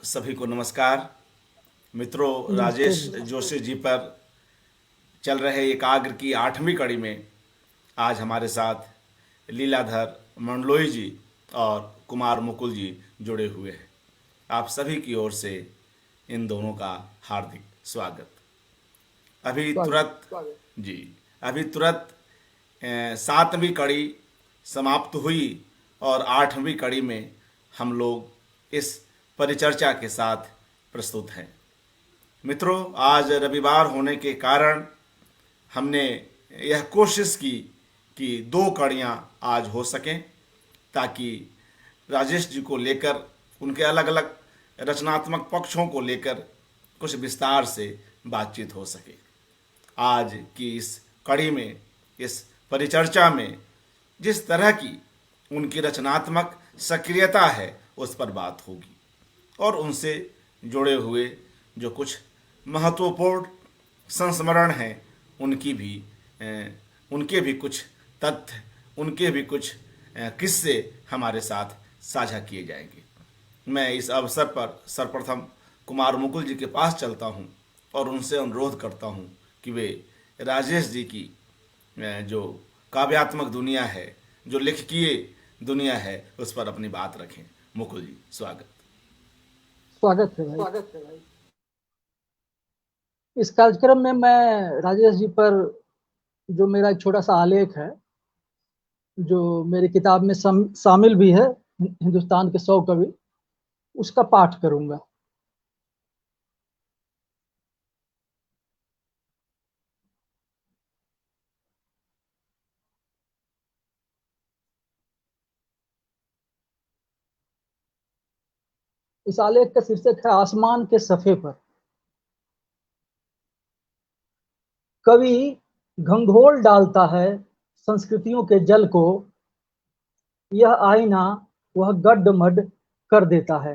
सभी को नमस्कार। मित्रों, नमस्ते राजेश जी। जोशी जी पर चल रहे एकाग्र की 8वीं कड़ी में आज हमारे साथ लीलाधर मंडलोई जी और कुमार मुकुल जी जुड़े हुए हैं। आप सभी की ओर से इन दोनों का हार्दिक स्वागत। अभी स्वागत। तुरंत जी अभी तुरंत 7वीं कड़ी समाप्त हुई और 8वीं कड़ी में हम लोग इस परिचर्चा के साथ प्रस्तुत हैं। मित्रों, आज रविवार होने के कारण हमने यह कोशिश की कि 2 कड़ियाँ आज हो सकें, ताकि राजेश जी को लेकर उनके अलग अलग रचनात्मक पक्षों को लेकर कुछ विस्तार से बातचीत हो सके। आज की इस कड़ी में, इस परिचर्चा में जिस तरह की उनकी रचनात्मक सक्रियता है उस पर बात होगी, और उनसे जुड़े हुए जो कुछ महत्वपूर्ण संस्मरण हैं उनकी भी उनके भी कुछ तथ्य, उनके भी कुछ किस्से हमारे साथ साझा किए जाएंगे। मैं इस अवसर पर सर्वप्रथम कुमार मुकुल जी के पास चलता हूं और उनसे अनुरोध करता हूं कि वे राजेश जी की जो काव्यात्मक दुनिया है, जो लेखकीय दुनिया है, उस पर अपनी बात रखें। मुकुल जी, स्वागत। स्वागत है भाई। इस कार्यक्रम में मैं राजेश जी पर जो मेरा एक छोटा सा आलेख है, जो मेरी किताब में शामिल भी है, हिंदुस्तान के 100 कवि, उसका पाठ करूंगा। इस आलेख का शीर्षक है आसमान के सफ़े पर। कवि घंघोल डालता है संस्कृतियों के जल को, यह आईना वह गड्ढ-मड कर देता है।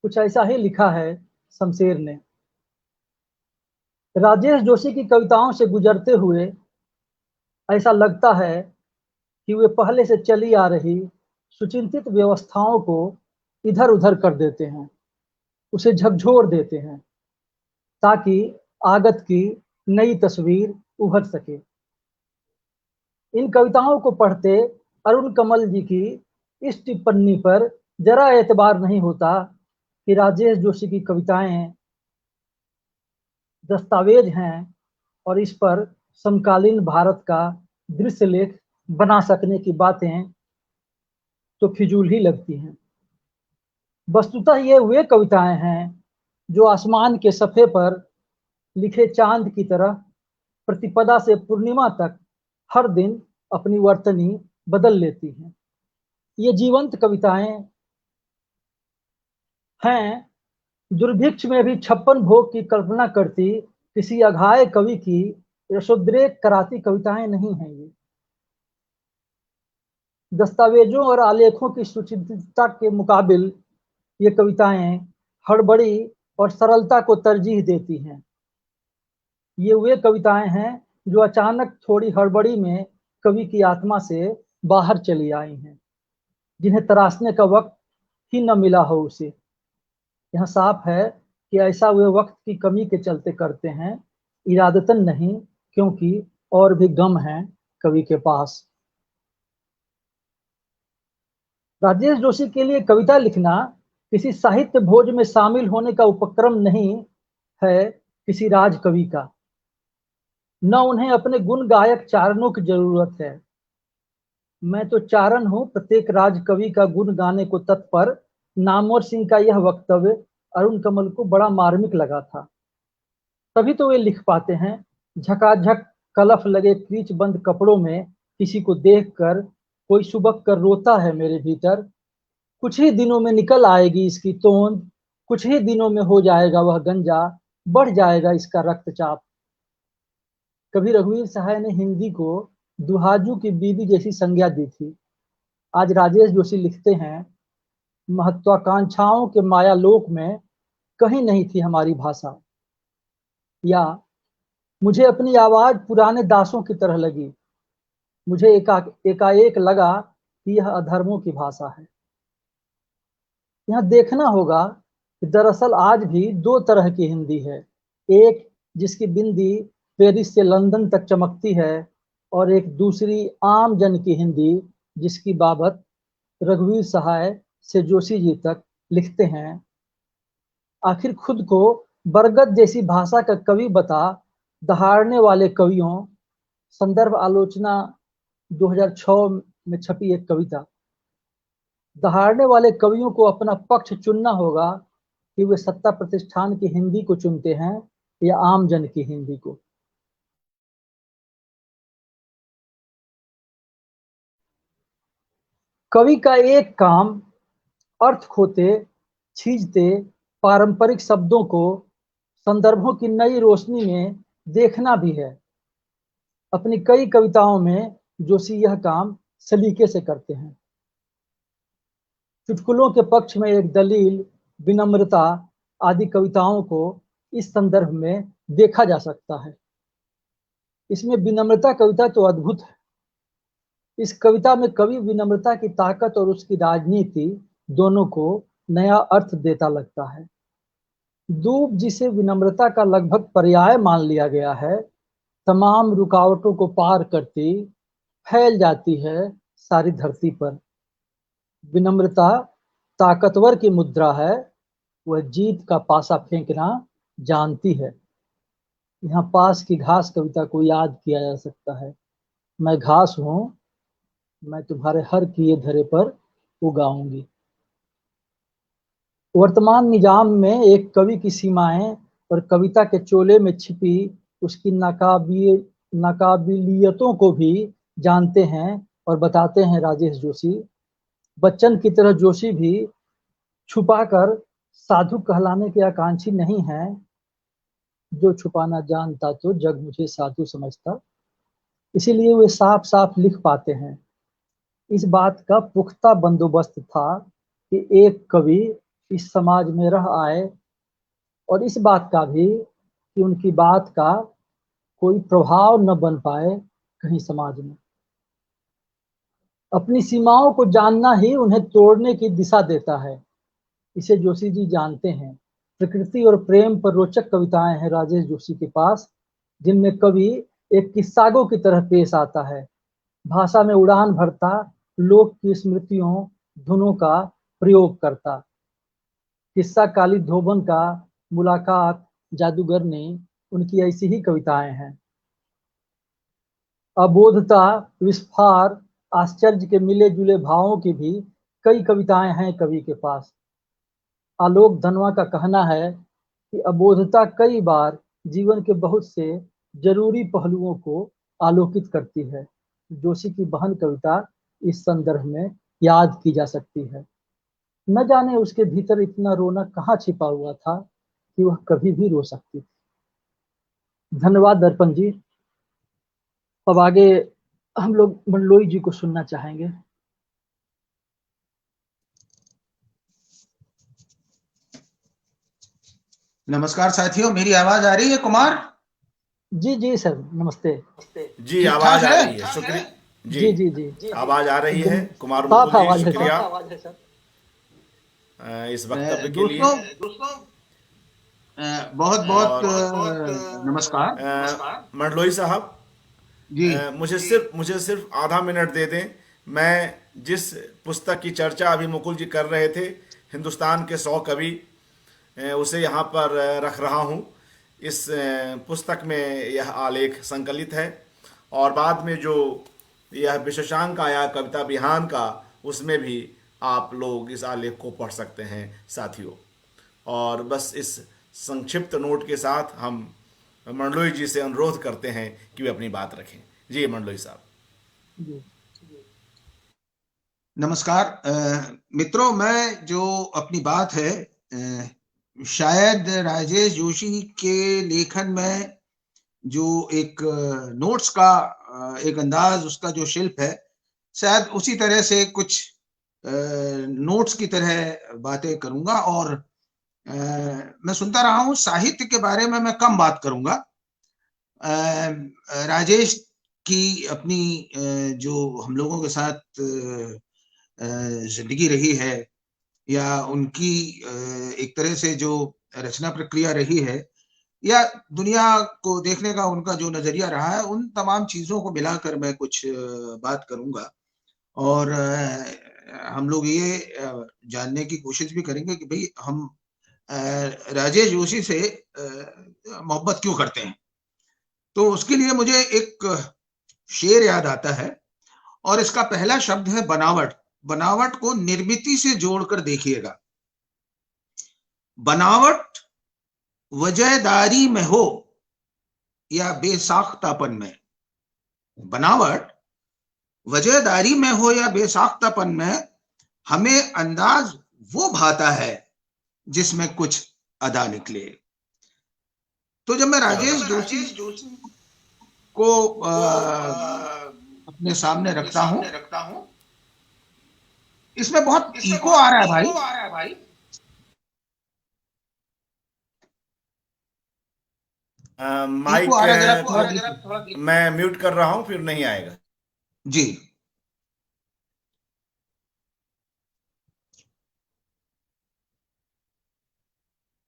कुछ ऐसा ही लिखा है शमशेर ने। राजेश जोशी की कविताओं से गुजरते हुए ऐसा लगता है कि वे पहले से चली आ रही सुचिंतित व्यवस्थाओं को इधर-उधर कर देते हैं, उसे झकझोर देते हैं, ताकि आगत की नई तस्वीर उभर सके। इन कविताओं को पढ़ते अरुण कमल जी की इस टिप्पणी पर जरा एतबार नहीं होता कि राजेश जोशी की कविताएं दस्तावेज हैं और इस पर समकालीन भारत का दृश्य लेख बना सकने की बातें तो फिजूल ही लगती हैं। वस्तुतः ये वे कविताएं हैं जो आसमान के सफ़े पर लिखे चांद की तरह प्रतिपदा से पूर्णिमा तक हर दिन अपनी वर्तनी बदल लेती हैं। ये जीवंत कविताएं हैं, दुर्भिक्ष में भी 56 भोग की कल्पना करती किसी अघाए कवि की रसोद्रेक कराती कविताएं नहीं हैं ये। दस्तावेजों और आलेखों की सुचिंतता के मुकाबिल ये कविताएं हड़बड़ी और सरलता को तरजीह देती हैं। ये वे कविताएं हैं जो अचानक थोड़ी हड़बड़ी में कवि की आत्मा से बाहर चली आई हैं, जिन्हें तराशने का वक्त ही न मिला हो उसे। यह साफ है कि ऐसा वे वक्त की कमी के चलते करते हैं, इरादतन नहीं, क्योंकि और भी गम है कवि के पास। राजेश जोशी के लिए कविता लिखना किसी साहित्य भोज में शामिल होने का उपक्रम नहीं है, किसी राज कवि का। न उन्हें अपने गुण गायक चारणों की जरूरत है। मैं तो चारण हूँ प्रत्येक राज कवि का गुण गाने को तत्पर। नामवर सिंह का यह वक्तव्य अरुण कमल को बड़ा मार्मिक लगा था। तभी तो वे लिख पाते हैं, झकाझक कलफ लगे क्रीच बंद कपड़ों में किसी को देखकर कोई सुबक कर रोता है मेरे भीतर। कुछ ही दिनों में निकल आएगी इसकी तोंद, कुछ ही दिनों में हो जाएगा वह गंजा, बढ़ जाएगा इसका रक्तचाप। कभी रघुवीर सहाय ने हिंदी को दुहाजू की बीवी जैसी संज्ञा दी थी। आज राजेश जोशी लिखते हैं, महत्वाकांक्षाओं के मायालोक में कहीं नहीं थी हमारी भाषा। या मुझे अपनी आवाज पुराने दासों की तरह लगी। मुझे एकाएक लगा कि यह अधर्मों की भाषा है। यहाँ देखना होगा कि दरअसल आज भी दो तरह की हिंदी है, एक जिसकी बिंदी पेरिस से लंदन तक चमकती है, और एक दूसरी आम जन की हिंदी जिसकी बाबत रघुवीर सहाय से जोशी जी तक लिखते हैं। आखिर खुद को बरगद जैसी भाषा का कवि बता दहाड़ने वाले कवियों, संदर्भ आलोचना 2006 में छपी एक कविता। दहाड़ने वाले कवियों को अपना पक्ष चुनना होगा कि वे सत्ता प्रतिष्ठान की हिंदी को चुनते हैं या आम जन की हिंदी को। कवि का एक काम अर्थ खोते, छींचते पारंपरिक शब्दों को संदर्भों की नई रोशनी में देखना भी है। अपनी कई कविताओं में जोशी यह काम सलीके से करते हैं। चुटकुलों के पक्ष में एक दलील, विनम्रता आदि कविताओं को इस संदर्भ में देखा जा सकता है। इसमें विनम्रता कविता तो अद्भुत है। इस कविता में कवि विनम्रता की ताकत और उसकी राजनीति दोनों को नया अर्थ देता लगता है। दूब जिसे विनम्रता का लगभग पर्याय मान लिया गया है, तमाम रुकावटों को पार करती फैल जाती है सारी धरती पर। विनम्रता ताकतवर की मुद्रा है, वह जीत का पासा फेंकना जानती है। यहाँ पास की घास कविता को याद किया जा सकता है। मैं घास हूं, मैं तुम्हारे हर किए धरे पर उगाऊंगी। वर्तमान निजाम में एक कवि की सीमाएं और कविता के चोले में छिपी उसकी नाकाबिलियतों को भी जानते हैं और बताते हैं राजेश जोशी। बच्चन की तरह जोशी भी छुपाकर साधु कहलाने के आकांक्षी नहीं है। जो छुपाना जानता तो जग मुझे साधु समझता, इसीलिए वे साफ साफ लिख पाते हैं। इस बात का पुख्ता बंदोबस्त था कि एक कवि इस समाज में रह आए, और इस बात का भी कि उनकी बात का कोई प्रभाव न बन पाए कहीं समाज में। अपनी सीमाओं को जानना ही उन्हें तोड़ने की दिशा देता है, इसे जोशी जी जानते हैं। प्रकृति और प्रेम पर रोचक कविताएं हैं राजेश जोशी के पास, जिनमें कवि एक किस्सागो की तरह पेश आता है। भाषा में उड़ान भरता, लोक की स्मृतियों धुनों का प्रयोग करता। किस्सा काली धोबन का, मुलाकात, जादूगरनी उनकी ऐसी ही कविताएं हैं। अबोधता, विस्फार, आश्चर्य के मिले जुले भावों की भी कई कविताएं हैं कवि के पास। आलोक धनवा का कहना है कि अबोधता कई बार जीवन के बहुत से जरूरी पहलुओं को आलोकित करती है। जोशी की बहन कविता इस संदर्भ में याद की जा सकती है। न जाने उसके भीतर इतना रोना कहाँ छिपा हुआ था कि वह कभी भी रो सकती थी। धन्यवाद दर्पण जी। अब आगे हम लोग मंडलोई जी को सुनना चाहेंगे। नमस्कार साथियों, मेरी आवाज आ रही है कुमार? जी जी सर, नमस्ते। जी ठीक आवाज ठाक आ है? रही है, शुक्रिया। जी जी जी, आवाज आ रही है एकदम कुमार साफ मुकुल जी, आवाज है शुक्रिया सर। इस वक्तव्य के लिए। दोस्तों बहुत बहुत नमस्कार मंडलोई साहब, जी। मुझे सिर्फ आधा मिनट दे दें। मैं जिस पुस्तक की चर्चा अभी मुकुल जी कर रहे थे, हिंदुस्तान के 100 कवि, उसे यहाँ पर रख रहा हूँ। इस पुस्तक में यह आलेख संकलित है, और बाद में जो यह विशेषांक आया कविता बिहान का, उसमें भी आप लोग इस आलेख को पढ़ सकते हैं साथियों। और बस इस संक्षिप्त नोट के साथ हम मंडलोई जी से अनुरोध करते हैं कि वे अपनी बात रखें। जी मंडलोई साहब। नमस्कार मित्रों, मैं जो अपनी बात है शायद राजेश जोशी के लेखन में जो एक नोट्स का एक अंदाज, उसका जो शिल्प है, शायद उसी तरह से कुछ नोट्स की तरह बातें करूंगा। और मैं सुनता रहा हूं, साहित्य के बारे में मैं कम बात करूंगा। राजेश की अपनी जो हम लोगों के साथ जिंदगी रही है, या उनकी एक तरह से जो रचना प्रक्रिया रही है या दुनिया को देखने का उनका जो नजरिया रहा है, उन तमाम चीजों को मिलाकर मैं कुछ बात करूंगा। और हम लोग ये जानने की कोशिश भी करेंगे कि भाई हम राजेश जोशी से मोहब्बत क्यों करते हैं। तो उसके लिए मुझे एक शेर याद आता है और इसका पहला शब्द है बनावट। बनावट को निर्मिति से जोड़कर देखिएगा। बनावट वजहदारी में हो या बेसाख्तापन में, बनावट वजहदारी में हो या बेसाख्तापन में, हमें अंदाज वो भाता है जिसमें कुछ अदा निकले। तो जब मैं राजेश जोशी को अपने सामने रखता हूं, इसमें बहुत इको आ रहा है भाई। माइक मैं म्यूट कर रहा हूं, फिर नहीं आएगा जी।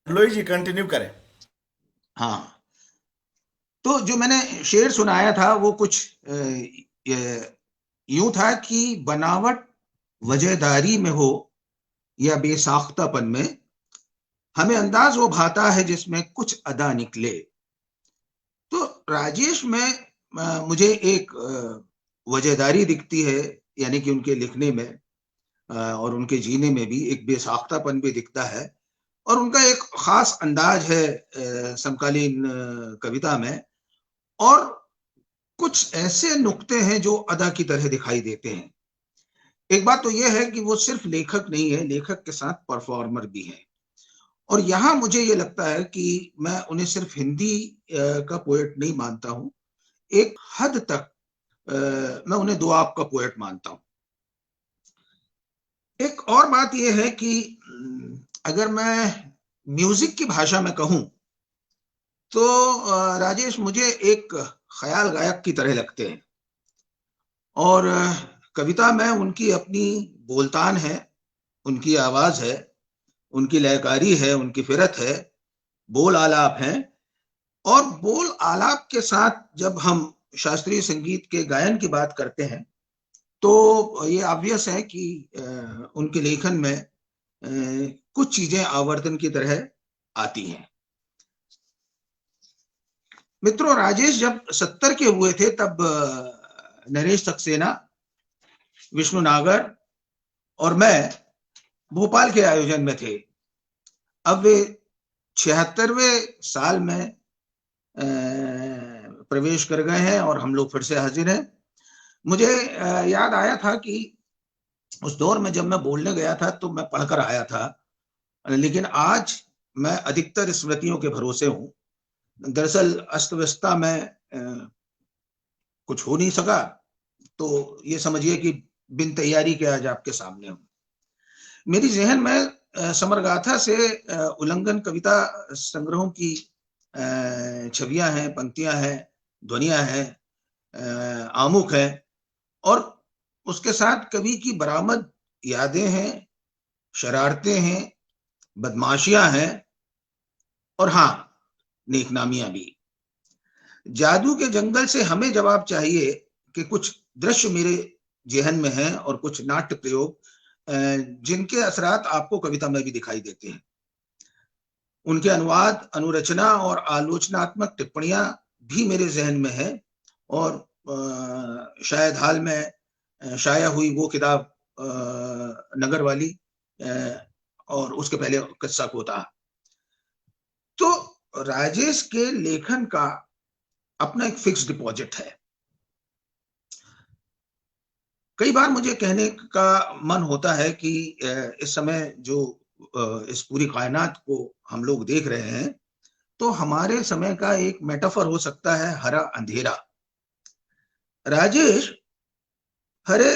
लोई जी कंटिन्यू करें। हाँ, तो जो मैंने शेर सुनाया था वो कुछ यूं था कि बनावट वजहदारी में हो या बेसाख्तापन में, हमें अंदाज वो भाता है जिसमें कुछ अदा निकले। तो राजेश में मुझे एक वजहदारी दिखती है, यानी कि उनके लिखने में और उनके जीने में भी एक बेसाख्तापन भी दिखता है। और उनका एक खास अंदाज है समकालीन कविता में, और कुछ ऐसे नुक्ते हैं जो अदा की तरह दिखाई देते हैं। एक बात तो यह है कि वो सिर्फ लेखक नहीं है, लेखक के साथ परफॉर्मर भी है। और यहां मुझे ये लगता है कि मैं उन्हें सिर्फ हिंदी का पोएट नहीं मानता हूं, एक हद तक मैं उन्हें दुआब का पोएट मानता हूं। एक और बात यह है कि अगर मैं म्यूजिक की भाषा में कहूं तो राजेश मुझे एक ख्याल गायक की तरह लगते हैं। और कविता में उनकी अपनी बोलतान है, उनकी आवाज है, उनकी लयकारी है, उनकी फिरत है, बोल आलाप हैं। और बोल आलाप के साथ जब हम शास्त्रीय संगीत के गायन की बात करते हैं तो ये ऑब्वियस है कि उनके लेखन में कुछ चीजें आवर्तन की तरह आती हैं। मित्रों, राजेश जब 70 के हुए थे तब नरेश सक्सेना, विष्णु नागर और मैं भोपाल के आयोजन में थे। अब वे 76वें साल में प्रवेश कर गए हैं और हम लोग फिर से हाजिर हैं। मुझे याद आया था कि उस दौर में जब मैं बोलने गया था तो मैं पढ़कर आया था, लेकिन आज मैं अधिकतर स्मृतियों के भरोसे हूं। दरअसल अस्त व्यस्तता में कुछ हो नहीं सका, तो ये समझिए कि बिन तैयारी के आज आपके सामने हूं। मेरी जहन में समरगाथा से उल्लंघन कविता संग्रहों की छवियां हैं, पंक्तियां हैं, ध्वनियां हैं, आमुख है, और उसके साथ कवि की बरामद यादें हैं, शरारतें हैं, बदमाशियां हैं और हाँ, नेकनामियां भी। जादू के जंगल से हमें जवाब चाहिए कि कुछ दृश्य मेरे जेहन में हैं और कुछ नाट्य प्रयोग जिनके असरात आपको कविता में भी दिखाई देते हैं। उनके अनुवाद, अनुरचना और आलोचनात्मक टिप्पणियां भी मेरे जहन में है। और शायद हाल में शाया हुई वो किताब नगर वाली और उसके पहले किस्सा कोता। तो राजेश के लेखन का अपना एक फिक्स डिपॉजिट है। कई बार मुझे कहने का मन होता है कि इस समय जो इस पूरी कायनात को हम लोग देख रहे हैं तो हमारे समय का एक मेटाफर हो सकता है हरा अंधेरा। राजेश हरे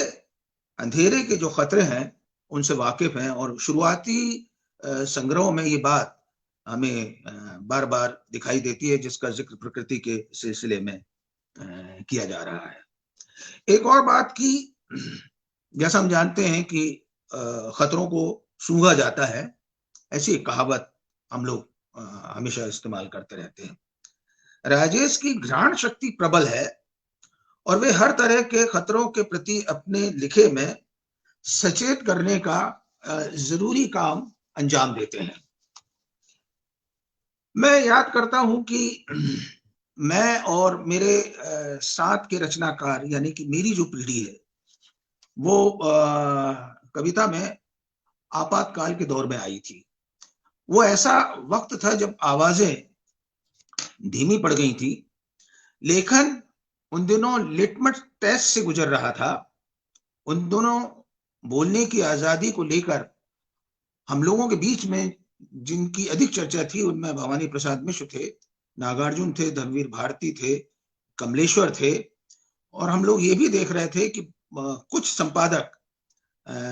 अंधेरे के जो खतरे हैं उनसे वाकिफ हैं और शुरुआती संग्रहों में ये बात हमें बार बार दिखाई देती है, जिसका जिक्र प्रकृति के सिलसिले में किया जा रहा है। एक और बात की, जैसा हम जानते हैं कि खतरों को सूंघा जाता है, ऐसी एक कहावत हम लोग हमेशा इस्तेमाल करते रहते हैं। राजेश की घ्राण शक्ति प्रबल है और वे हर तरह के खतरों के प्रति अपने लिखे में सचेत करने का जरूरी काम अंजाम देते हैं। मैं याद करता हूं कि मैं और मेरे साथ के रचनाकार यानी कि मेरी जो पीढ़ी है वो कविता में आपातकाल के दौर में आई थी। वो ऐसा वक्त था जब आवाजें धीमी पड़ गई थी। लेखन उन दिनों लिटमस टेस्ट से गुजर रहा था। उन दोनों बोलने की आजादी को लेकर हम लोगों के बीच में जिनकी अधिक चर्चा थी उनमें भवानी प्रसाद मिश्र थे, नागार्जुन थे, धर्मवीर भारती थे, कमलेश्वर थे। और हम लोग ये भी देख रहे थे कि कुछ संपादक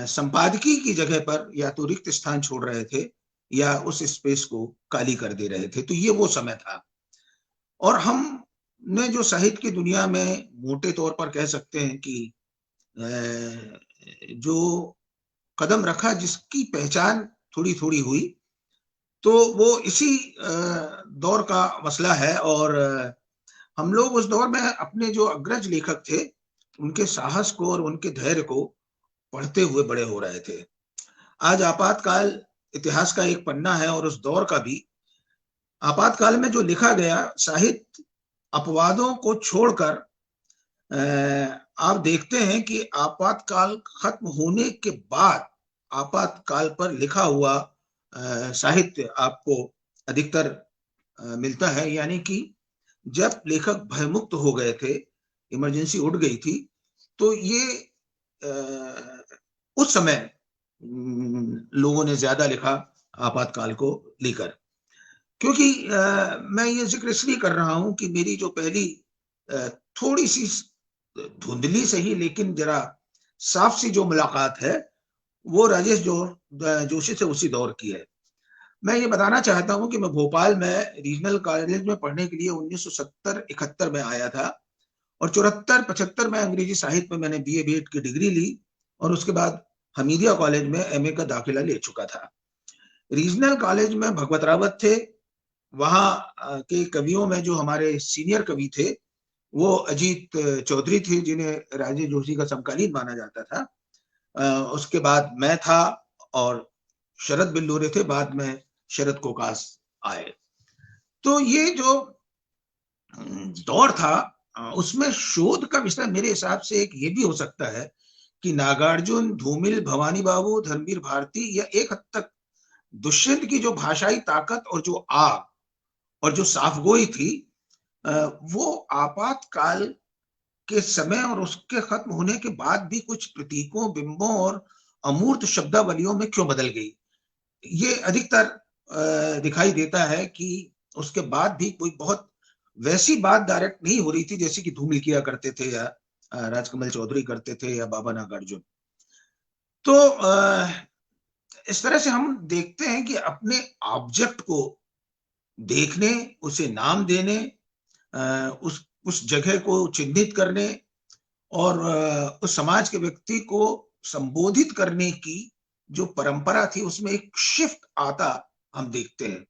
संपादकी की जगह पर या तो रिक्त स्थान छोड़ रहे थे या उस स्पेस को खाली कर दे रहे थे। तो ये वो समय था और हमने जो साहित्य की दुनिया में मोटे तौर पर कह सकते हैं कि जो कदम रखा, जिसकी पहचान थोड़ी थोड़ी हुई, तो वो इसी दौर का मसला है। और हम लोग उस दौर में अपने जो अग्रज लेखक थे उनके साहस को और उनके धैर्य को पढ़ते हुए बड़े हो रहे थे। आज आपातकाल इतिहास का एक पन्ना है और उस दौर का भी। आपातकाल में जो लिखा गया साहित्य अपवादों को छोड़कर आप देखते हैं कि आपातकाल खत्म होने के बाद आपातकाल पर लिखा हुआ साहित्य आपको अधिकतर मिलता है। यानी कि जब लेखक भयमुक्त हो गए थे, इमरजेंसी उठ गई थी, तो ये उस समय लोगों ने ज्यादा लिखा आपातकाल को लेकर। क्योंकि मैं ये जिक्र इसलिए कर रहा हूं कि मेरी जो पहली थोड़ी सी धुंधली सही लेकिन जरा साफ सी जो मुलाकात है वो राजेश जोशी से उसी दौर की है। मैं ये बताना चाहता हूं कि मैं भोपाल में रीजनल कॉलेज में पढ़ने के लिए 1970-71 में आया था और 74-75 में अंग्रेजी साहित्य में मैंने बीए बीएड की डिग्री ली और उसके बाद हमीदिया कॉलेज में एमए का दाखिला ले चुका था। रीजनल कॉलेज में भगवत रावत थे। वहां के कवियों में जो हमारे सीनियर कवि थे वो अजीत चौधरी थे, जिन्हें राजेश जोशी का समकालीन माना जाता था। उसके बाद मैं था और शरद बिल्लोरे थे, बाद में शरद कोकास आए। तो ये जो दौर था उसमें शोध का विषय मेरे हिसाब से एक ये भी हो सकता है कि नागार्जुन, धूमिल, भवानी बाबू, धर्मवीर भारती या एक हद तक दुष्यंत की जो भाषाई ताकत और जो आग और जो साफगोई थी वो आपातकाल के समय और उसके खत्म होने के बाद भी कुछ प्रतीकों, बिंबों और अमूर्त शब्दावलियों में क्यों बदल गई। ये अधिकतर दिखाई देता है कि उसके बाद भी कोई बहुत वैसी बात डायरेक्ट नहीं हो रही थी जैसे कि धूमिल किया करते थे या राजकमल चौधरी करते थे या बाबा नागार्जुन। तो इस तरह से हम देखते हैं कि अपने ऑब्जेक्ट को देखने, उसे नाम देने, उस जगह को चिन्हित करने और उस समाज के व्यक्ति को संबोधित करने की जो परंपरा थी उसमें एक शिफ्ट आता हम देखते हैं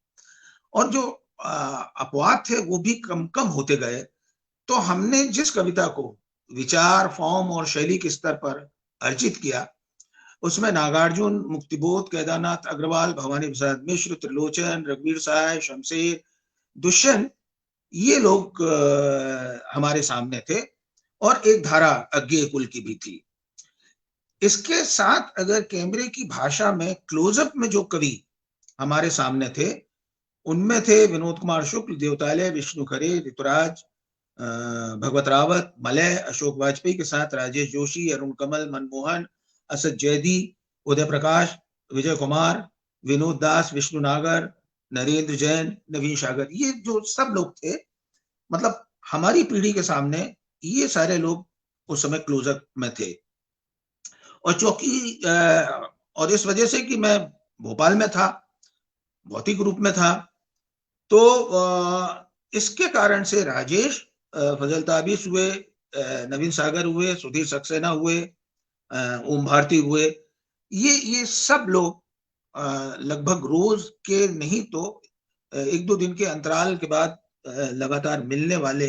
और जो अपवाद थे वो भी कम कम होते गए। तो हमने जिस कविता को विचार, फॉर्म और शैली के स्तर पर अर्जित किया उसमें नागार्जुन, मुक्तिबोध, केदारनाथ अग्रवाल, भवानी प्रसाद मिश्र, त्रिलोचन, रघुवीर साय, शमशेर, दुष्यंत, ये लोग हमारे सामने थे और एक धारा अज्ञेय कुल की भी थी। इसके साथ अगर कैमरे की भाषा में क्लोजअप में जो कवि हमारे सामने थे उनमें थे विनोद कुमार शुक्ल, देवतालय, विष्णु खरे, ऋतुराज, भगवत रावत, मलय, अशोक वाजपेयी के साथ राजेश जोशी, अरुण कमल, मनमोहन, असद जैदी, उदय प्रकाश, विजय कुमार, विनोद दास, विष्णु नागर, नरेंद्र जैन, नवीन सागर, ये जो सब लोग थे, मतलब हमारी पीढ़ी के सामने ये सारे लोग उस समय क्लोजअप में थे। और चूंकि और इस वजह से कि मैं भोपाल में था, भौतिक रूप में था, तो इसके कारण से राजेश, फजल ताबिश हुए, नवीन सागर हुए, सुधीर सक्सेना हुए, ओम भारती हुए, ये सब लोग लगभग रोज के नहीं तो 1-2 दिन के अंतराल के बाद लगातार मिलने वाले,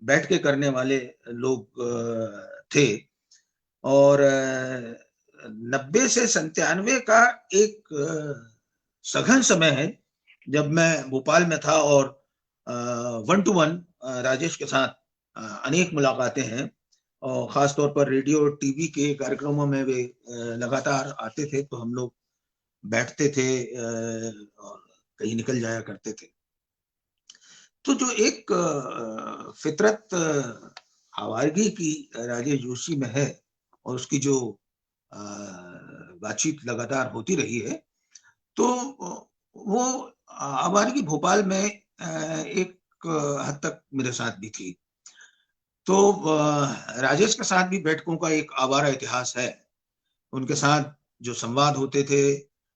बैठ के करने वाले लोग थे। और 90 से 97 का एक सघन समय है जब मैं भोपाल में था और 1-to-1 राजेश के साथ अनेक मुलाकातें हैं, और खास तौर पर रेडियो और टीवी के कार्यक्रमों में वे लगातार आते थे, तो हम लोग बैठते थे और कहीं निकल जाया करते थे। तो जो एक फितरत आवारगी की राजेश जोशी में है और उसकी जो बातचीत लगातार होती रही है, तो वो आवारगी भोपाल में एक हद तक मेरे साथ भी थी। तो राजेश के साथ भी बैठकों का एक आवारा इतिहास है। उनके साथ जो संवाद होते थे,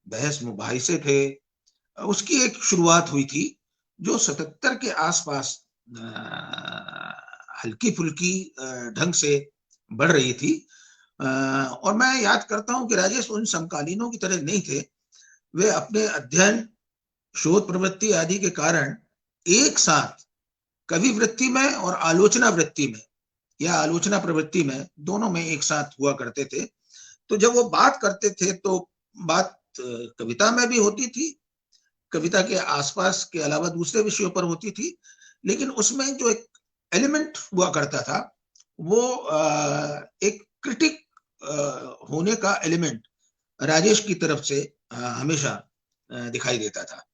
बहस मुबाहिसे थे, उसकी एक शुरुआत हुई थी जो 77 के आसपास हल्की फुल्की ढंग से बढ़ रही थी। और मैं याद करता हूं कि राजेश उन समकालीनों की तरह नहीं थे। वे अपने अध्ययन, शोध प्रवृत्ति आदि के कारण एक साथ कवि वृत्ति में और आलोचना वृत्ति में या आलोचना प्रवृत्ति में, दोनों में एक साथ हुआ करते थे। तो जब वो बात करते थे तो बात कविता में भी होती थी, कविता के आसपास के अलावा दूसरे विषयों पर होती थी, लेकिन उसमें जो एक एलिमेंट हुआ करता था वो एक क्रिटिक होने का एलिमेंट राजेश की तरफ से हमेशा दिखाई देता था।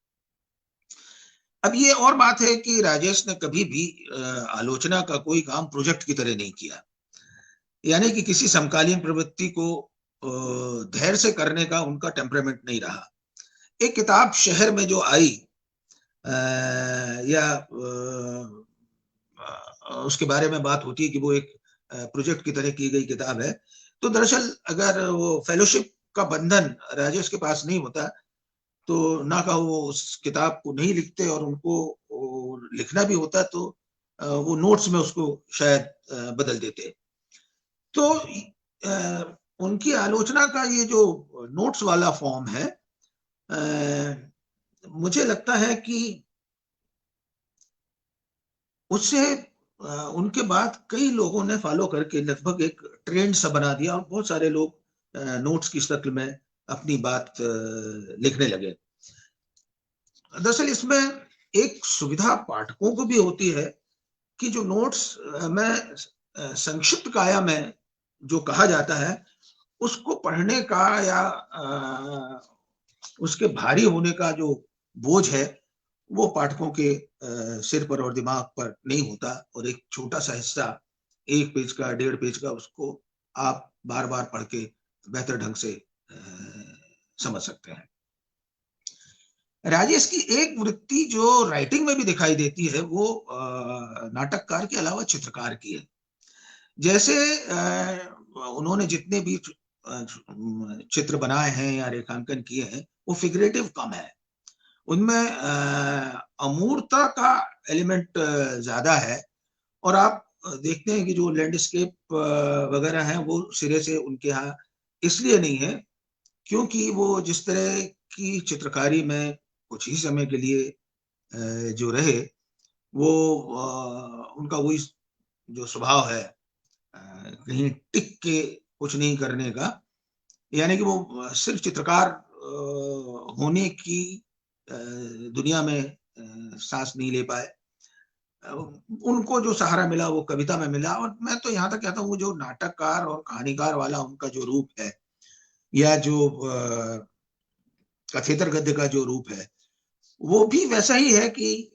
अब ये और बात है कि राजेश ने कभी भी आलोचना का कोई काम प्रोजेक्ट की तरह नहीं किया, यानी कि किसी समकालीन प्रवृत्ति को धैर्य से करने का उनका टेम्परामेंट नहीं रहा। एक किताब शहर में जो आई या उसके बारे में बात होती है कि वो एक प्रोजेक्ट की तरह की गई किताब है, तो दरअसल अगर वो फेलोशिप का बंधन राजेश के पास नहीं होता तो ना का वो उस किताब को नहीं लिखते, और उनको लिखना भी होता तो वो नोट्स में उसको शायद बदल देते। तो उनकी आलोचना का ये जो नोट्स वाला फॉर्म है, मुझे लगता है कि उससे उनके बाद कई लोगों ने फॉलो करके लगभग एक ट्रेंड सा बना दिया और बहुत सारे लोग नोट्स की शक्ल में अपनी बात लिखने लगे। दरअसल इसमें एक सुविधा पाठकों को भी होती है कि जो नोट्स में संक्षिप्त काया में जो कहा जाता है उसको पढ़ने का या उसके भारी होने का जो बोझ है वो पाठकों के सिर पर और दिमाग पर नहीं होता, और एक छोटा सा हिस्सा 1 पेज का 1.5 पेज का उसको आप बार बार पढ़ के बेहतर ढंग से समझ सकते हैं। राजेश की एक वृत्ति जो राइटिंग में भी दिखाई देती है वो नाटककार के अलावा चित्रकार की है। जैसे उन्होंने जितने भी चित्र बनाए हैं या रेखांकन किए हैं वो फिगरेटिव कम है, उनमें अमूर्तता का एलिमेंट ज्यादा है, और आप देखते हैं कि जो लैंडस्केप वगैरह हैं वो सिरे से उनके यहाँ इसलिए नहीं है क्योंकि वो जिस तरह की चित्रकारी में कुछ ही समय के लिए जो रहे वो उनका वही जो स्वभाव है कहीं टिक के कुछ नहीं करने का, यानी कि वो सिर्फ चित्रकार होने की दुनिया में सांस नहीं ले पाए। उनको जो सहारा मिला वो कविता में मिला, और मैं तो यहाँ तक कहता हूँ जो नाटककार और कहानीकार वाला उनका जो रूप है या जो कथेतर गद्य का जो रूप है वो भी वैसा ही है कि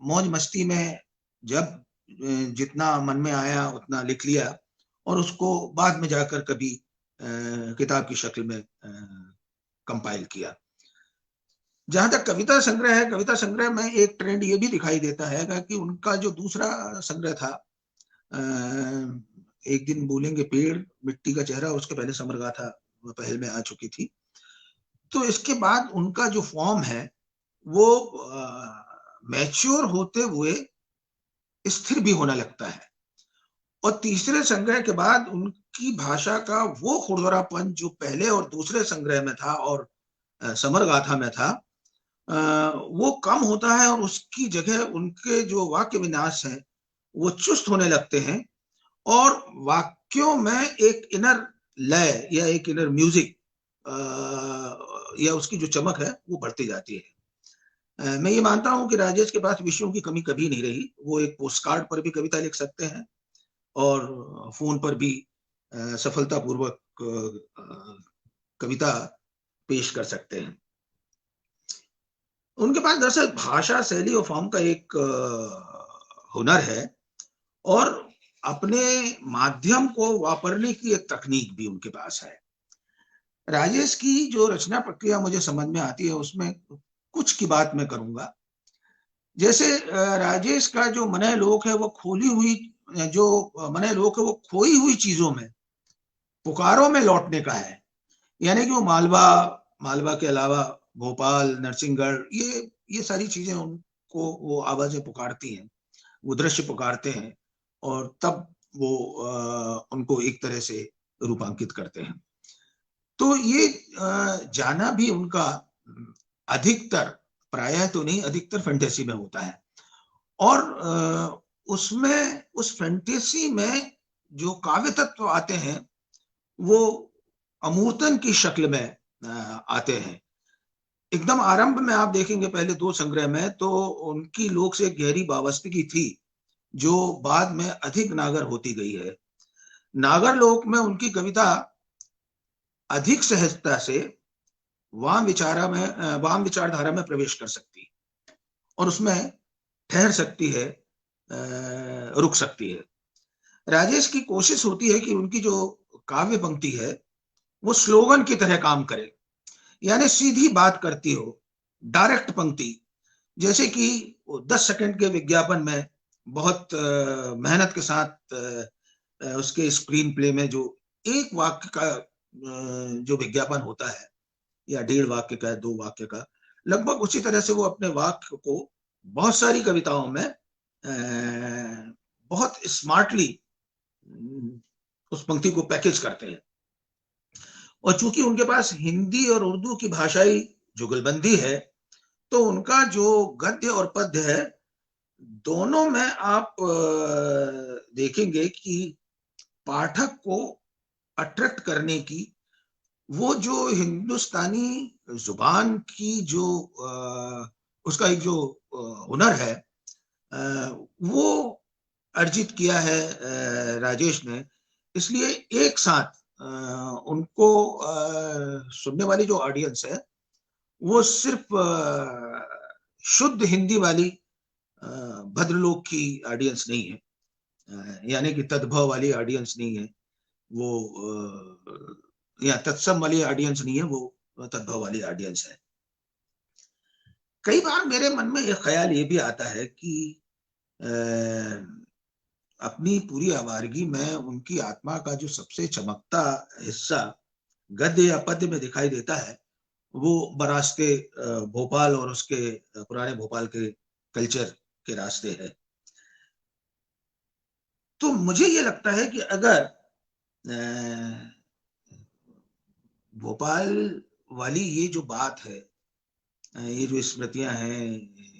मौज मस्ती में जब जितना मन में आया उतना लिख लिया और उसको बाद में जाकर कभी किताब की शक्ल में कंपाइल किया। जहां तक कविता संग्रह है, कविता संग्रह में एक ट्रेंड ये भी दिखाई देता है कि उनका जो दूसरा संग्रह था एक दिन बोलेंगे पेड़, मिट्टी का चेहरा, उसके पहले समरगाथा पहल में आ चुकी थी। तो इसके बाद उनका जो फॉर्म है वो मैच्योर होते हुए स्थिर भी होने लगता है, और तीसरे संग्रह के बाद उनकी भाषा का वो खुरदरापन जो पहले और दूसरे संग्रह में था और समर गाथा में था, वो कम होता है और उसकी जगह उनके जो वाक्य विन्यास है वो चुस्त होने लगते हैं और वाक्यों में एक इनर लय या एक इनर म्यूजिक या उसकी जो चमक है वो बढ़ती जाती है। मैं ये मानता हूं कि राजेश के पास विषयों की कमी कभी नहीं रही। वो एक पोस्टकार्ड पर भी कविता लिख सकते हैं और फोन पर भी सफलतापूर्वक कविता पेश कर सकते हैं। उनके पास दरअसल भाषा, शैली और फॉर्म का एक हुनर है और अपने माध्यम को वापरने की एक तकनीक भी उनके पास है। राजेश की जो रचना प्रक्रिया मुझे समझ में आती है उसमें कुछ की बात मैं करूंगा। जैसे राजेश का जो मनय लोक है वो खोई हुई चीजों में, पुकारों में लौटने का है। यानी कि वो मालवा के अलावा भोपाल, नरसिंहगढ़, ये सारी चीजें उनको वो आवाजें पुकारती हैं, वो दृश्य पुकारते हैं और तब वो उनको एक तरह से रूपांकित करते हैं। तो ये जाना भी उनका अधिकतर, प्रायः तो नहीं, अधिकतर फैंटेसी में होता है और उसमें, उस फैंटेसी में जो काव्य तत्व आते हैं वो अमूर्तन की शक्ल में आते हैं। एकदम आरंभ में आप देखेंगे पहले 2 संग्रह में तो उनकी लोक से गहरी वावस्तगी थी जो बाद में अधिक नागर होती गई है। नागर लोक में उनकी कविता अधिक सहजता से वाम विचारधारा में प्रवेश कर सकती है और उसमें ठहर सकती है, रुक सकती है। राजेश की कोशिश होती है कि उनकी जो काव्य पंक्ति है वो स्लोगन की तरह काम करे, यानी सीधी बात करती हो, डायरेक्ट पंक्ति। जैसे कि 10 सेकंड के विज्ञापन में बहुत मेहनत के साथ उसके स्क्रीन प्ले में जो एक वाक्य का जो विज्ञापन होता है या 1.5 वाक्य का, 2 वाक्य का, लगभग उसी तरह से वो अपने वाक्य को बहुत सारी कविताओं में बहुत स्मार्टली उस पंक्ति को पैकेज करते हैं। और चूंकि उनके पास हिंदी और उर्दू की भाषाई जुगलबंदी है तो उनका जो गद्य और पद्य है दोनों में आप देखेंगे कि पाठक को अट्रैक्ट करने की वो जो हिंदुस्तानी जुबान की जो उसका एक जो हुनर है वो अर्जित किया है राजेश ने। इसलिए एक साथ उनको सुनने वाली जो ऑडियंस है वो सिर्फ शुद्ध हिंदी वाली भद्रलोक की ऑडियंस नहीं है, यानी कि तद्भव वाली ऑडियंस नहीं है वो, या तत्सम वाली ऑडियंस नहीं है वो, तद्भव वाली ऑडियंस है। कई बार मेरे मन में एक ख्याल ये भी आता है कि अपनी पूरी आवारगी में उनकी आत्मा का जो सबसे चमकता हिस्सा गद्य या पद्य में दिखाई देता है वो बरास्ते भोपाल और उसके पुराने भोपाल के कल्चर के रास्ते है। तो मुझे ये लगता है कि अगर भोपाल वाली ये जो बात है, ये जो स्मृतियां हैं,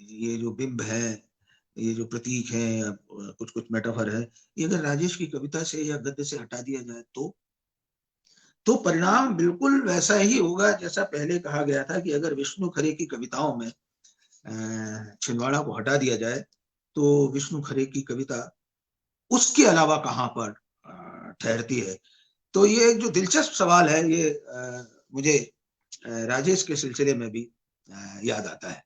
ये जो बिंब है, ये जो प्रतीक हैं, कुछ कुछ मेटाफर है, ये अगर राजेश की कविता से या गद्य से हटा दिया जाए तो परिणाम बिल्कुल वैसा ही होगा जैसा पहले कहा गया था कि अगर विष्णु खरे की कविताओं में छिंदवाड़ा को हटा दिया जाए तो विष्णु खरे की कविता उसके अलावा कहाँ पर ठहरती है। तो ये जो दिलचस्प सवाल है ये मुझे राजेश के सिलसिले में भी याद आता है।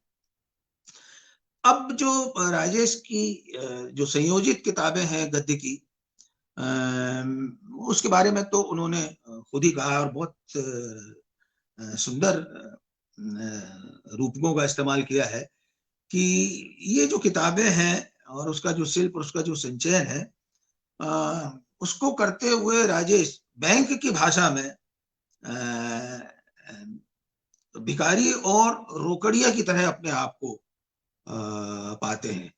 अब जो राजेश की जो संयोजित किताबें हैं गद्य की, उसके बारे में तो उन्होंने खुद ही कहा और बहुत सुंदर रूपकों का इस्तेमाल किया है कि ये जो किताबें हैं और उसका जो शिल्प, उसका जो संचयन है, उसको करते हुए राजेश बैंक की भाषा में भिखारी और रोकड़िया की तरह अपने आप को पाते हैं।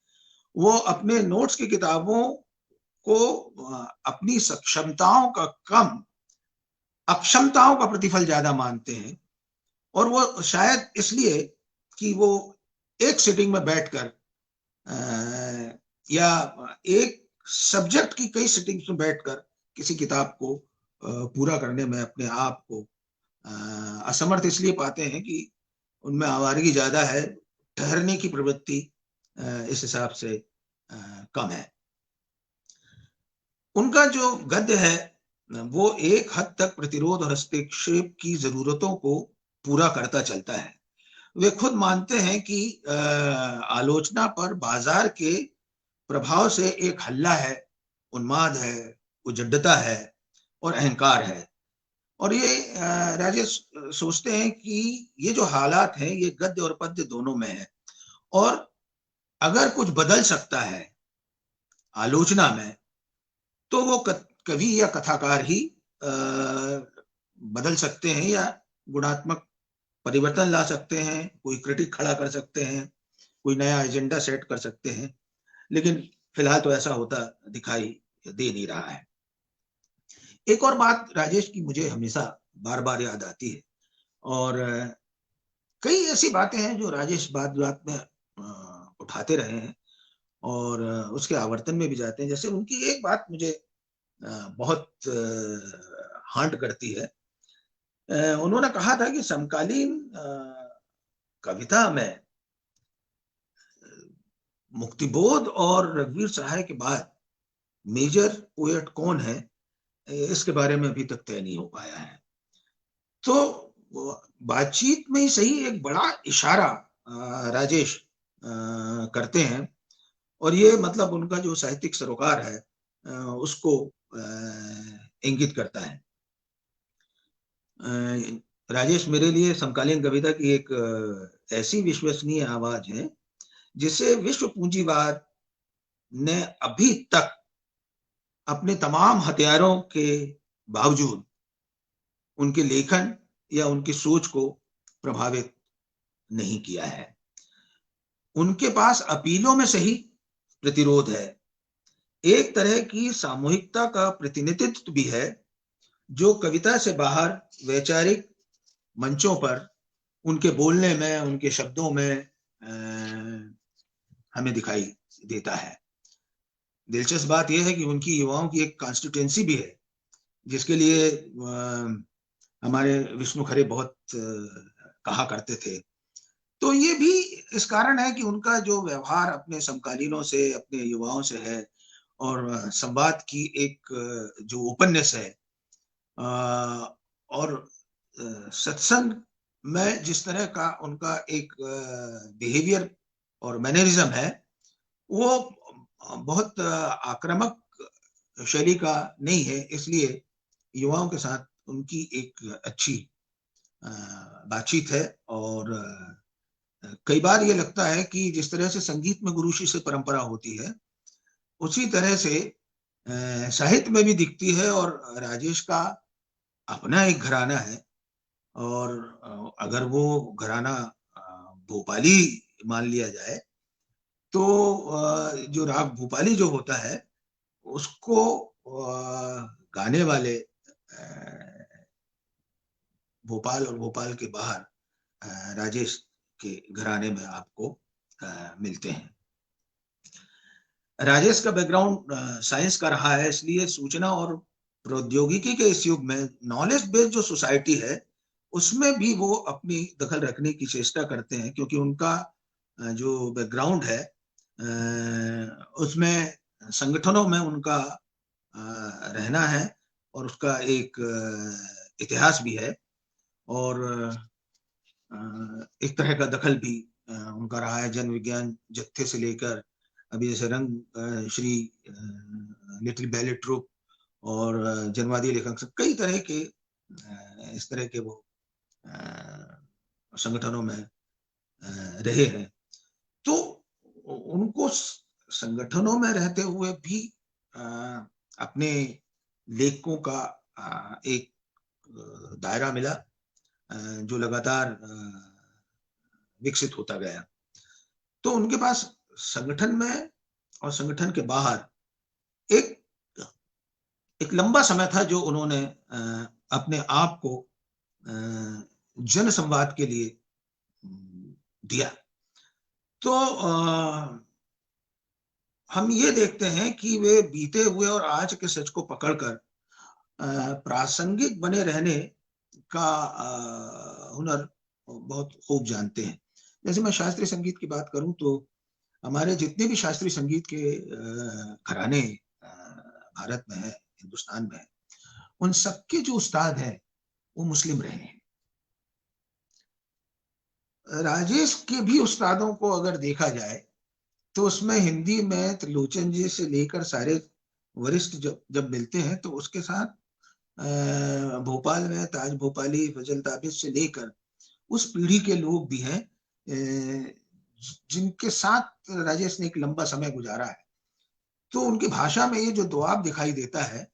वो अपने नोट्स की किताबों को अपनी सक्षमताओं का कम, अक्षमताओं का प्रतिफल ज्यादा मानते हैं और वो शायद इसलिए कि वो एक सिटिंग में बैठकर या एक सब्जेक्ट की कई सिटिंग्स में बैठकर किसी किताब को पूरा करने में अपने आप को असमर्थ इसलिए पाते हैं कि उनमें आवारगी ज्यादा है, ठहरने की प्रवृत्ति इस हिसाब से कम है। उनका जो गद्य है वो एक हद तक प्रतिरोध और हस्तक्षेप की जरूरतों को पूरा करता चलता है। वे खुद मानते हैं कि आलोचना पर बाजार के प्रभाव से एक हल्ला है, उन्माद है, उजड्डता है और अहंकार है। और ये राजेश सोचते हैं कि ये जो हालात हैं ये गद्य और पद्य दोनों में है, और अगर कुछ बदल सकता है आलोचना में तो वो कवि या कथाकार ही बदल सकते हैं या गुणात्मक परिवर्तन ला सकते हैं, कोई क्रिटिक खड़ा कर सकते हैं, कोई नया एजेंडा सेट कर सकते हैं। लेकिन फिलहाल तो ऐसा होता दिखाई दे नहीं रहा है। एक और बात राजेश की मुझे हमेशा बार बार याद आती है, और कई ऐसी बातें हैं जो राजेश बात बात में उठाते रहे हैं और उसके आवर्तन में भी जाते हैं। जैसे उनकी एक बात मुझे बहुत हांट करती है। उन्होंने कहा था कि समकालीन कविता में मुक्तिबोध और रघुवीर सहाय के बाद मेजर पोएट कौन है इसके बारे में अभी तक तय नहीं हो पाया है। तो बातचीत में ही सही एक बड़ा इशारा राजेश करते हैं, और ये मतलब उनका जो साहित्यिक सरोकार है उसको इंगित करता है। राजेश मेरे लिए समकालीन कविता की एक ऐसी विश्वसनीय आवाज है जिसे विश्व पूंजीवाद ने अभी तक अपने तमाम हथियारों के बावजूद उनके लेखन या उनकी सोच को प्रभावित नहीं किया है। उनके पास अपीलों में सही प्रतिरोध है, एक तरह की सामूहिकता का प्रतिनिधित्व भी है जो कविता से बाहर वैचारिक मंचों पर उनके बोलने में, उनके शब्दों में हमें दिखाई देता है। दिलचस्प बात यह है कि उनकी युवाओं की एक कॉन्स्टिट्यूएंसी भी है जिसके लिए हमारे विष्णु खरे बहुत कहा करते थे। तो ये भी इस कारण है कि उनका जो व्यवहार अपने समकालीनों से, अपने युवाओं से है, और संवाद की एक जो ओपननेस है और सत्संग में जिस तरह का उनका एक बिहेवियर और मैनरिज्म है वो बहुत आक्रामक शैली का नहीं है। इसलिए युवाओं के साथ उनकी एक अच्छी बातचीत है, और कई बार ये लगता है कि जिस तरह से संगीत में गुरु शिष्य परंपरा होती है उसी तरह से साहित्य में भी दिखती है। और राजेश का अपना एक घराना है, और अगर वो घराना भोपाली मान लिया जाए तो जो राग भोपाली जो होता है उसको गाने वाले भोपाल और भोपाल के बाहर राजेश के घराने में आपको मिलते हैं। राजेश का बैकग्राउंड साइंस का रहा है, इसलिए सूचना और प्रौद्योगिकी के इस युग में नॉलेज बेस्ड जो सोसाइटी है उसमें भी वो अपनी दखल रखने की चेष्टा करते हैं, क्योंकि उनका जो बैकग्राउंड है उसमें संगठनों में उनका रहना है और उसका एक इतिहास भी है, और एक तरह का दखल भी उनका रहा है जन विज्ञान जत्थे से लेकर अभी जैसे रंग श्री लिटिल बैले ट्रुप और जनवादी लेखक सब कई तरह के इस तरह के वो संगठनों में रहे हैं। तो उनको संगठनों में रहते हुए भी अपने लेखकों का एक दायरा मिला जो लगातार विकसित होता गया। तो उनके पास संगठन में और संगठन के बाहर एक लंबा समय था जो उन्होंने अपने आप को जन संवाद के लिए दिया। तो हम ये देखते हैं कि वे बीते हुए और आज के सच को पकड़कर प्रासंगिक बने रहने का हुनर बहुत खूब जानते हैं। जैसे मैं शास्त्रीय संगीत की बात करूं तो हमारे जितने भी शास्त्रीय संगीत के घराने भारत में है, हिंदुस्तान में है, उन सबके जो उस्ताद हैं वो मुस्लिम रहे हैं। राजेश के भी उस्तादों को अगर देखा जाए तो उसमें हिंदी में त्रिलोचन जी से लेकर सारे वरिष्ठ जब मिलते हैं तो उसके साथ भोपाल में ताज भोपाली, फजल ताबिज से लेकर उस पीढ़ी के लोग भी हैं जिनके साथ राजेश ने एक लंबा समय गुजारा है। तो उनकी भाषा में ये जो दोआब दिखाई देता है,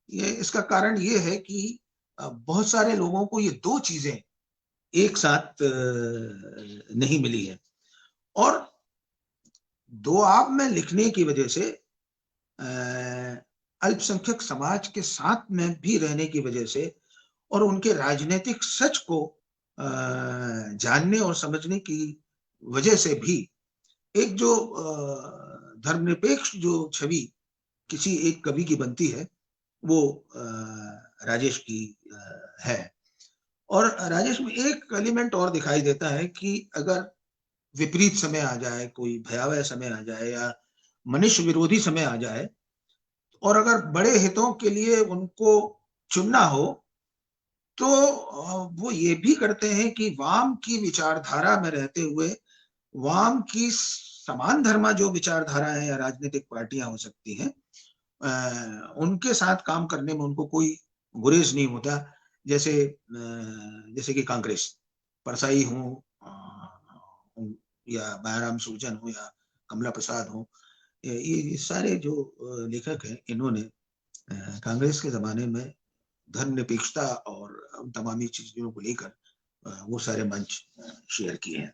ये इसका कारण ये है कि बहुत सारे लोगों को ये दो चीजें एक साथ नहीं मिली है। और दोआब में लिखने की वजह से अल्पसंख्यक समाज के साथ में भी रहने की वजह से और उनके राजनीतिक सच को जानने और समझने की वजह से भी एक जो धर्मनिरपेक्ष जो छवि किसी एक कवि की बनती है वो राजेश की है। और राजेश में एक एलिमेंट और दिखाई देता है कि अगर विपरीत समय आ जाए, कोई भयावह समय आ जाए या मनुष्य विरोधी समय आ जाए और अगर बड़े हितों के लिए उनको चुनना हो तो वो ये भी करते हैं कि वाम की विचारधारा में रहते हुए वाम की समान धर्मा जो विचारधारा है या राजनीतिक पार्टियां हो सकती हैं उनके साथ काम करने में उनको कोई गुरेज नहीं होता। जैसे कि कांग्रेस, परसाई हो या मायाराम सुरजन हो या कमला प्रसाद हो, ये सारे जो लेखक हैं इन्होंने कांग्रेस के जमाने में धर्मनिरपेक्षता और तमामी चीजों को लेकर वो सारे मंच शेयर किए हैं।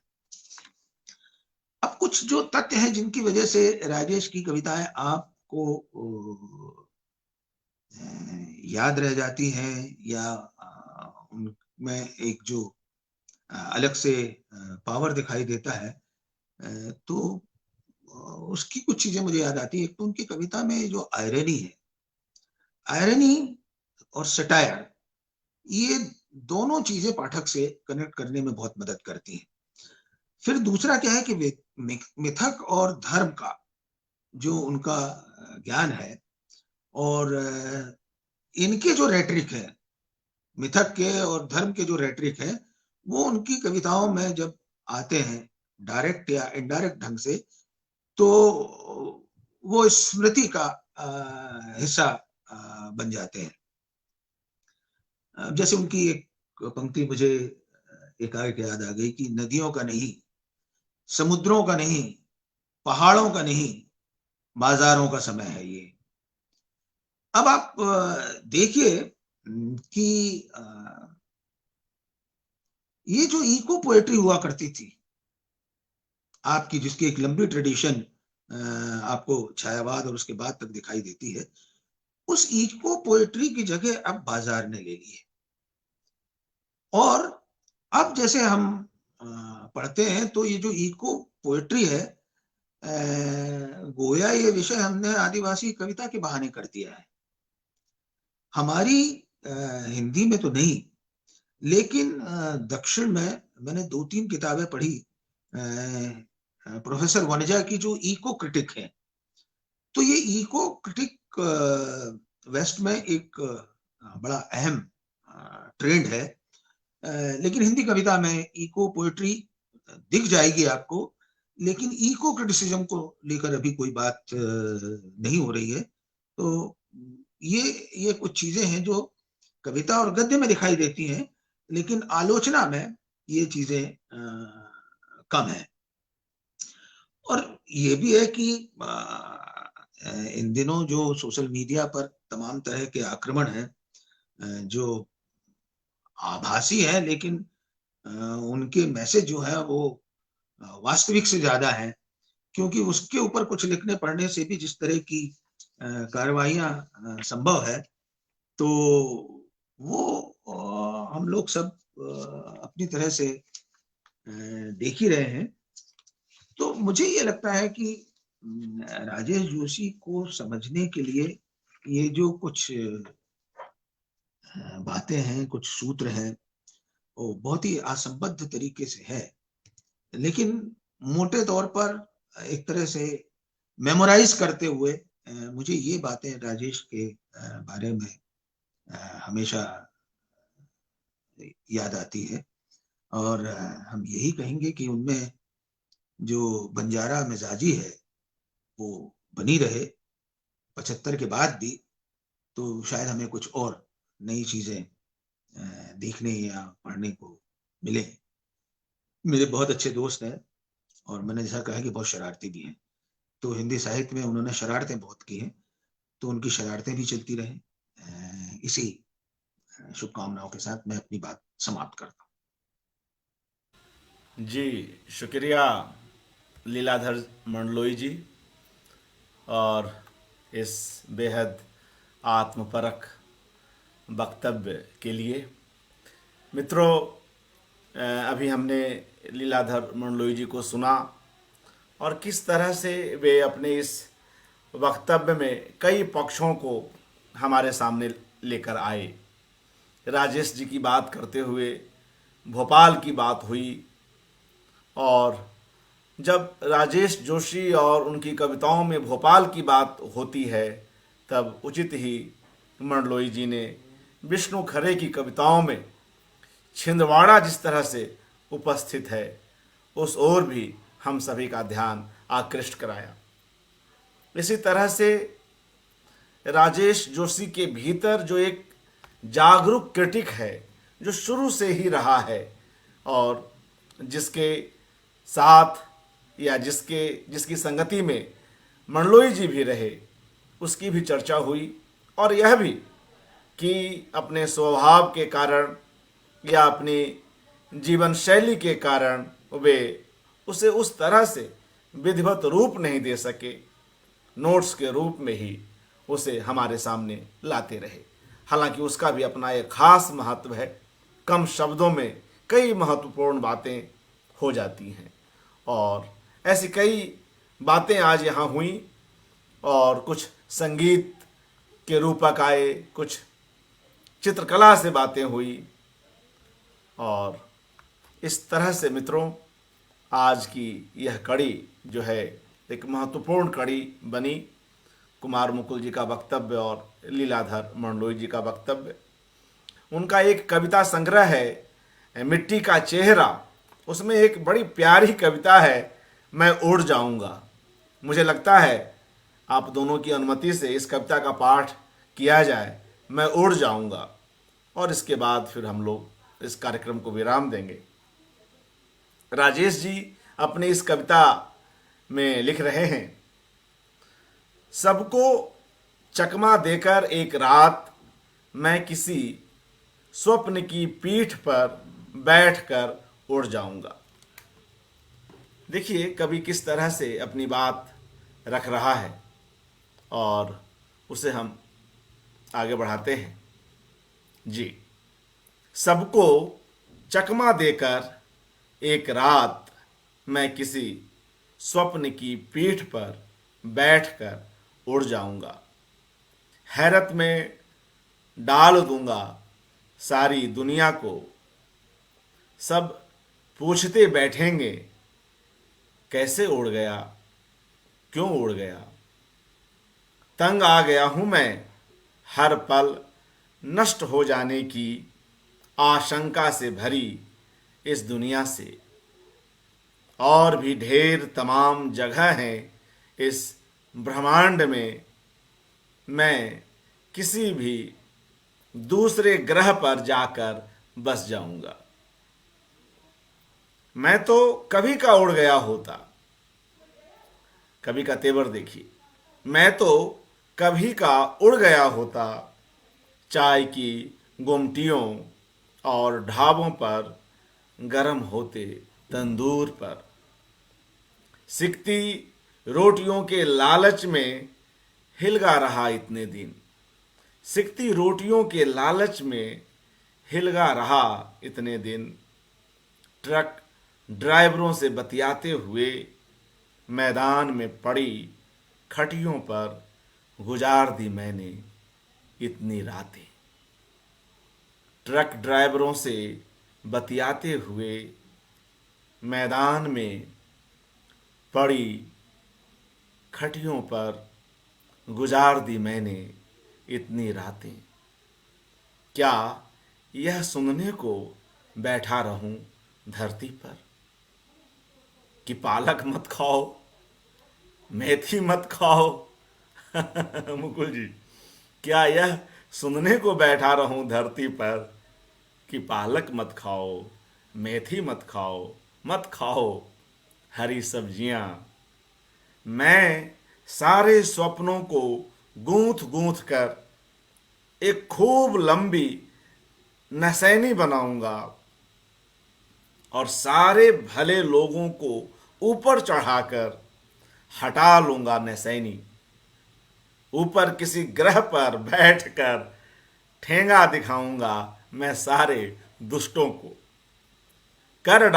अब कुछ जो तथ्य हैं जिनकी वजह से राजेश की कविताएं आपको याद रह जाती हैं या उनमें एक जो अलग से पावर दिखाई देता है, तो उसकी कुछ चीजें मुझे याद आती है। एक तो उनकी कविता में जो आयरनी है, आयरनी और सटायर, ये दोनों चीजें पाठक से कनेक्ट करने में बहुत मदद करती हैं। फिर दूसरा क्या है कि मिथक और धर्म का जो उनका ज्ञान है और इनके जो रेटरिक है, मिथक के और धर्म के जो रेटरिक है, वो उनकी कविताओं में जब आते हैं डायरेक्ट या इनडायरेक्ट ढंग से, तो वो स्मृति का हिस्सा बन जाते हैं। जैसे उनकी एक पंक्ति मुझे एकाएक याद आ गई कि नदियों का नहीं, समुद्रों का नहीं, पहाड़ों का नहीं, बाजारों का समय है ये। अब आप देखिए कि ये जो इको पोएट्री हुआ करती थी आपकी, जिसकी एक लंबी ट्रेडिशन आपको छायावाद और उसके बाद तक दिखाई देती है, उस इको पोएट्री की जगह अब बाजार ने ले ली है। और अब जैसे हम पढ़ते हैं तो ये जो इको पोएट्री है, गोया ये विषय हमने आदिवासी कविता के बहाने कर दिया है। हमारी हिंदी में तो नहीं, लेकिन दक्षिण में मैंने 2-3 किताबें पढ़ी प्रोफेसर वनजा की जो इको क्रिटिक है। तो ये इको क्रिटिक वेस्ट में एक बड़ा अहम ट्रेंड है, लेकिन हिंदी कविता में इको पोएट्री दिख जाएगी आपको, लेकिन इको क्रिटिसिज्म को लेकर अभी कोई बात नहीं हो रही है। तो ये कुछ चीजें हैं जो कविता और गद्य में दिखाई देती हैं, लेकिन आलोचना में ये चीजें कम है। और ये भी है कि इन दिनों जो सोशल मीडिया पर तमाम तरह के आक्रमण हैं जो आभासी है, लेकिन उनके मैसेज जो है वो वास्तविक से ज्यादा है, क्योंकि उसके ऊपर कुछ लिखने पढ़ने से भी जिस तरह की कार्रवाइयां संभव है, तो वो हम लोग सब अपनी तरह से देख ही रहे हैं। तो मुझे ये लगता है कि राजेश जोशी को समझने के लिए ये जो कुछ बातें हैं, कुछ सूत्र हैं, वो बहुत ही असंबद्ध तरीके से है, लेकिन मोटे तौर पर एक तरह से मेमोराइज करते हुए मुझे ये बातें राजेश के बारे में हमेशा याद आती है। और हम यही कहेंगे कि उनमें जो बंजारा मिजाजी है वो बनी रहे 75 के बाद भी, तो शायद हमें कुछ और नई चीजें देखने या पढ़ने को मिले। मेरे बहुत अच्छे दोस्त हैं और मैंने जैसा कहा कि बहुत शरारती भी हैं, तो हिंदी साहित्य में उन्होंने शरारतें बहुत की हैं, तो उनकी शरारतें भी चलती रहें। इसी शुभकामनाओं के साथ मैं अपनी बात समाप्त करता हूँ। जी, शुक्रिया लीलाधर मंडलोई जी, और इस बेहद आत्मपरक वक्तव्य के लिए। मित्रों, अभी हमने लीलाधर मंडलोई जी को सुना और किस तरह से वे अपने इस वक्तव्य में कई पक्षों को हमारे सामने लेकर आए। राजेश जी की बात करते हुए भोपाल की बात हुई, और जब राजेश जोशी और उनकी कविताओं में भोपाल की बात होती है तब उचित ही मंडलोई जी ने विष्णु खरे की कविताओं में छिंदवाड़ा जिस तरह से उपस्थित है उस ओर भी हम सभी का ध्यान आकृष्ट कराया। इसी तरह से राजेश जोशी के भीतर जो एक जागरूक क्रिटिक है, जो शुरू से ही रहा है और जिसके साथ या जिसकी संगति में मंडलोई जी भी रहे, उसकी भी चर्चा हुई। और यह भी कि अपने स्वभाव के कारण या अपनी जीवन शैली के कारण वे उसे उस तरह से विधिवत रूप नहीं दे सके, नोट्स के रूप में ही उसे हमारे सामने लाते रहे। हालांकि उसका भी अपना एक खास महत्व है, कम शब्दों में कई महत्वपूर्ण बातें हो जाती हैं, और ऐसी कई बातें आज यहाँ हुई, और कुछ संगीत के रूपक आए, कुछ चित्रकला से बातें हुई, और इस तरह से मित्रों आज की यह कड़ी जो है एक महत्वपूर्ण कड़ी बनी। कुमार मुकुल जी का वक्तव्य और लीलाधर मंडलोई जी का वक्तव्य। उनका एक कविता संग्रह है मिट्टी का चेहरा, उसमें एक बड़ी प्यारी कविता है, मैं उड़ जाऊंगा। मुझे लगता है आप दोनों की अनुमति से इस कविता का पाठ किया जाए, मैं उड़ जाऊंगा, और इसके बाद फिर हम लोग इस कार्यक्रम को विराम देंगे। राजेश जी अपने इस कविता में लिख रहे हैं, सबको चकमा देकर एक रात मैं किसी स्वप्न की पीठ पर बैठकर उड़ जाऊंगा। देखिए कवि किस तरह से अपनी बात रख रहा है और उसे हम आगे बढ़ाते हैं। जी, सबको चकमा देकर एक रात मैं किसी स्वप्न की पीठ पर बैठकर उड़ जाऊंगा, हैरत में डाल दूंगा सारी दुनिया को, सब पूछते बैठेंगे कैसे उड़ गया, क्यों उड़ गया। तंग आ गया हूं मैं हर पल नष्ट हो जाने की आशंका से भरी इस दुनिया से, और भी ढेर तमाम जगह हैं इस ब्रह्मांड में, मैं किसी भी दूसरे ग्रह पर जाकर बस जाऊंगा। मैं तो कभी का उड़ गया होता, कभी का तेवर देखिए, मैं तो कभी का उड़ गया होता, चाय की गुमटियों और ढाबों पर गरम होते तंदूर पर, सिकती रोटियों के लालच में हिलगा रहा इतने दिन, सिकती रोटियों के लालच में हिलगा रहा इतने दिन, ट्रक ड्राइवरों से बतियाते हुए मैदान में पड़ी खटियों पर गुजार दी मैंने इतनी रातें। ट्रक ड्राइवरों से बतियाते हुए मैदान में पड़ी खटियों पर गुजार दी मैंने इतनी रातें। क्या यह सुनने को बैठा रहूं धरती पर कि पालक मत खाओ, मेथी मत खाओ। मुकुल जी, क्या यह सुनने को बैठा रहूं धरती पर कि पालक मत खाओ, मेथी मत खाओ, मत खाओ हरी सब्जियां। मैं सारे स्वप्नों को गूंथ गूंथ कर एक खूब लंबी नसैनी बनाऊंगा और सारे भले लोगों को ऊपर चढ़ाकर हटा लूंगा नसैनी। ऊपर किसी ग्रह पर बैठकर ठेंगा दिखाऊंगा मैं सारे दुष्टों को। कर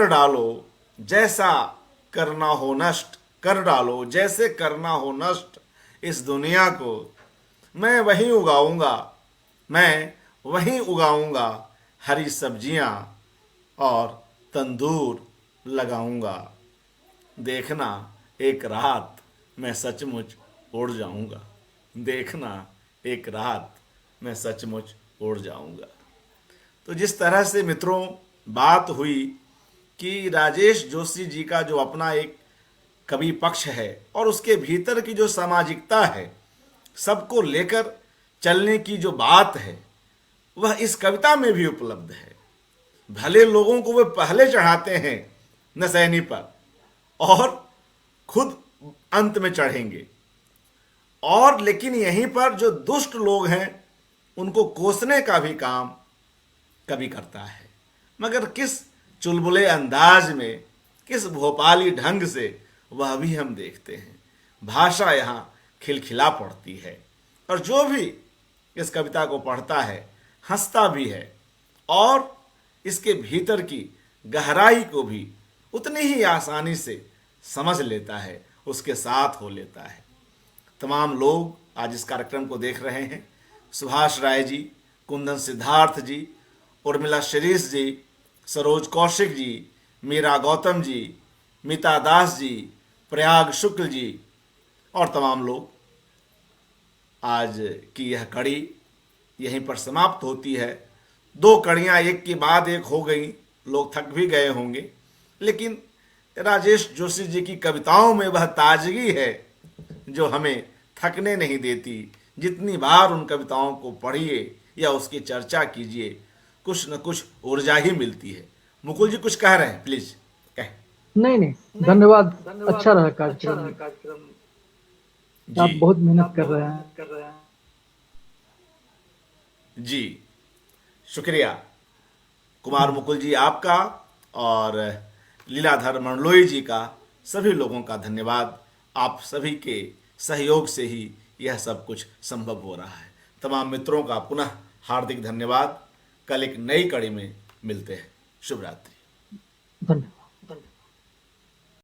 डालो जैसा करना हो नष्ट, कर डालो जैसे करना हो नष्ट इस दुनिया को। मैं वहीं उगाऊंगा हरी सब्जियां और तंदूर लगाऊंगा। देखना एक रात मैं सचमुच उड़ जाऊंगा, देखना एक रात मैं सचमुच उड़ जाऊंगा। तो जिस तरह से मित्रों बात हुई कि राजेश जोशी जी का जो अपना एक कवि पक्ष है और उसके भीतर की जो सामाजिकता है, सबको लेकर चलने की जो बात है, वह इस कविता में भी उपलब्ध है। भले लोगों को वे पहले चढ़ाते हैं नसैनी पर और खुद अंत में चढ़ेंगे, और लेकिन यहीं पर जो दुष्ट लोग हैं उनको कोसने का भी काम कभी करता है, मगर किस चुलबुले अंदाज में, किस भोपाली ढंग से, वह भी हम देखते हैं। भाषा यहाँ खिलखिला पड़ती है और जो भी इस कविता को पढ़ता है हंसता भी है और इसके भीतर की गहराई को भी उतनी ही आसानी से समझ लेता है, उसके साथ हो लेता है। तमाम लोग आज इस कार्यक्रम को देख रहे हैं। सुभाष राय जी, कुंदन सिद्धार्थ जी, उर्मिला शिरीष जी, सरोज कौशिक जी, मीरा गौतम जी, मीता दास जी, प्रयाग शुक्ल जी और तमाम लोग। आज की यह कड़ी यहीं पर समाप्त होती है। 2 कड़ियाँ एक के बाद एक हो गई, लोग थक भी गए होंगे, लेकिन राजेश जोशी जी की कविताओं में वह ताजगी है जो हमें थकने नहीं देती। जितनी बार उन कविताओं को पढ़िए या उसकी चर्चा कीजिए, कुछ न कुछ ऊर्जा ही मिलती है। मुकुल जी कुछ कह रहे हैं, प्लीज कह। नहीं, धन्यवाद। अच्छा रहा कार्यक्रम। आप बहुत मेहनत कर रहे हैं। जी शुक्रिया कुमार मुकुल जी आपका, और लीलाधर मंडलोई जी का, सभी लोगों का धन्यवाद। आप सभी के सहयोग से ही यह सब कुछ संभव हो रहा है। तमाम मित्रों का पुनः हार्दिक धन्यवाद। कल एक नई कड़ी में मिलते हैं। शुभ रात्रि। धन्यवाद।